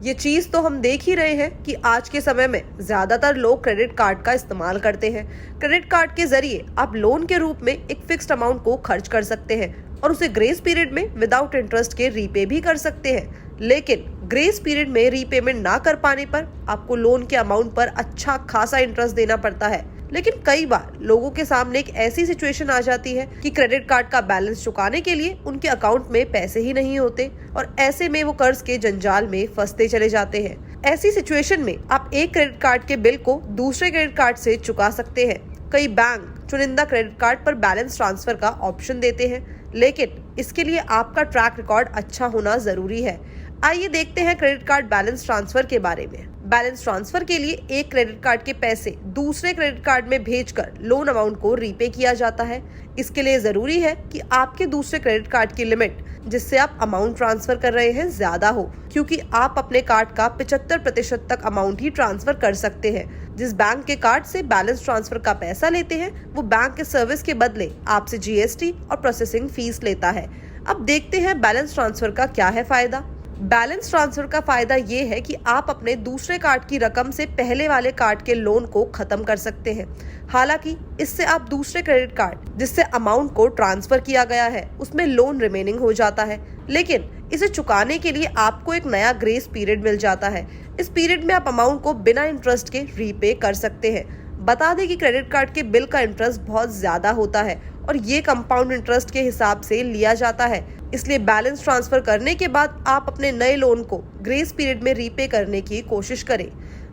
ये चीज तो हम देख ही रहे हैं कि आज के समय में ज्यादातर लोग क्रेडिट कार्ड का इस्तेमाल करते हैं। क्रेडिट कार्ड के जरिए आप लोन के रूप में एक फिक्स्ड अमाउंट को खर्च कर सकते हैं और उसे ग्रेस पीरियड में विदाउट इंटरेस्ट के रीपे भी कर सकते हैं। लेकिन ग्रेस पीरियड में रीपेमेंट ना कर पाने पर आपको लोन के अमाउंट पर अच्छा खासा इंटरेस्ट देना पड़ता है। लेकिन कई बार लोगों के सामने एक ऐसी सिचुएशन आ जाती है कि क्रेडिट कार्ड का बैलेंस चुकाने के लिए उनके अकाउंट में पैसे ही नहीं होते और ऐसे में वो कर्ज के जंजाल में फंसते चले जाते हैं। ऐसी सिचुएशन में आप एक क्रेडिट कार्ड के बिल को दूसरे क्रेडिट कार्ड से चुका सकते हैं। कई बैंक चुनिंदा क्रेडिट कार्ड पर बैलेंस ट्रांसफर का ऑप्शन देते हैं, लेकिन इसके लिए आपका ट्रैक रिकॉर्ड अच्छा होना जरूरी है। आइए देखते हैं क्रेडिट कार्ड बैलेंस ट्रांसफर के बारे में। बैलेंस ट्रांसफर के लिए एक क्रेडिट कार्ड के पैसे दूसरे क्रेडिट कार्ड में भेजकर लोन अमाउंट को रीपे किया जाता है। इसके लिए जरूरी है कि आपके दूसरे क्रेडिट कार्ड की लिमिट जिससे आप अमाउंट ट्रांसफर कर रहे हैं ज्यादा हो, क्योंकि आप अपने कार्ड का 75% तक अमाउंट ही ट्रांसफर कर सकते हैं। जिस बैंक के कार्ड से बैलेंस ट्रांसफर का पैसा लेते हैं वो बैंक के सर्विस के बदले आपसे जीएसटी और प्रोसेसिंग फीस लेता है। अब देखते हैं बैलेंस ट्रांसफर का क्या है फायदा। बैलेंस ट्रांसफर का फायदा ये है कि आप अपने दूसरे कार्ड की रकम से पहले वाले कार्ड के लोन को खत्म कर सकते हैं। हालांकि इससे आप दूसरे क्रेडिट कार्ड जिससे अमाउंट को ट्रांसफर किया गया है उसमें लोन रिमेनिंग हो जाता है, लेकिन इसे चुकाने के लिए आपको एक नया ग्रेस पीरियड मिल जाता है। इस पीरियड में आप अमाउंट को बिना इंटरेस्ट के रीपे कर सकते हैं। बता दें कि क्रेडिट कार्ड के बिल का इंटरेस्ट बहुत ज्यादा होता है और ये कंपाउंड इंटरेस्ट के हिसाब से लिया जाता है। इसलिए बैलेंस ट्रांसफर करने के बाद आप अपने नए लोन को ग्रेस पीरियड में रीपे करने की कोशिश करें।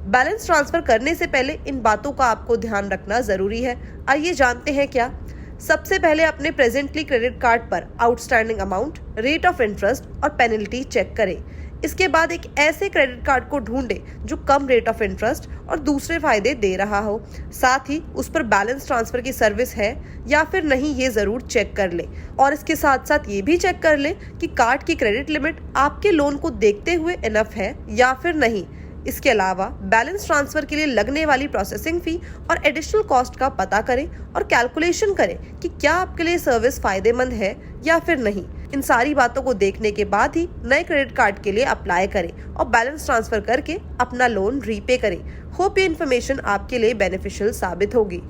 बैलेंस ट्रांसफर करने से पहले इन बातों का आपको ध्यान रखना जरूरी है। आइए जानते हैं क्या। सबसे पहले अपने प्रेजेंटली क्रेडिट कार्ड पर outstanding amount, rate of interest और पेनल्टी चेक करें। इसके बाद एक ऐसे क्रेडिट कार्ड को ढूंढें जो कम रेट ऑफ इंटरेस्ट और दूसरे फायदे दे रहा हो। साथ ही उस पर बैलेंस ट्रांसफर की सर्विस है या फिर नहीं ये जरूर चेक कर लें। और इसके साथ साथ ये भी चेक कर लें कि कार्ड की क्रेडिट लिमिट आपके लोन को देखते हुए इनफ है या फिर नहीं। इसके अलावा बैलेंस ट्रांसफर के लिए लगने वाली प्रोसेसिंग फी और एडिशनल कॉस्ट का पता करें और कैलकुलेशन करें कि क्या आपके लिए सर्विस फायदेमंद है या फिर नहीं। इन सारी बातों को देखने के बाद ही नए क्रेडिट कार्ड के लिए अप्लाई करें और बैलेंस ट्रांसफर करके अपना लोन रीपे करें। होप ये इन्फॉर्मेशन आपके लिए बेनिफिशियल साबित होगी।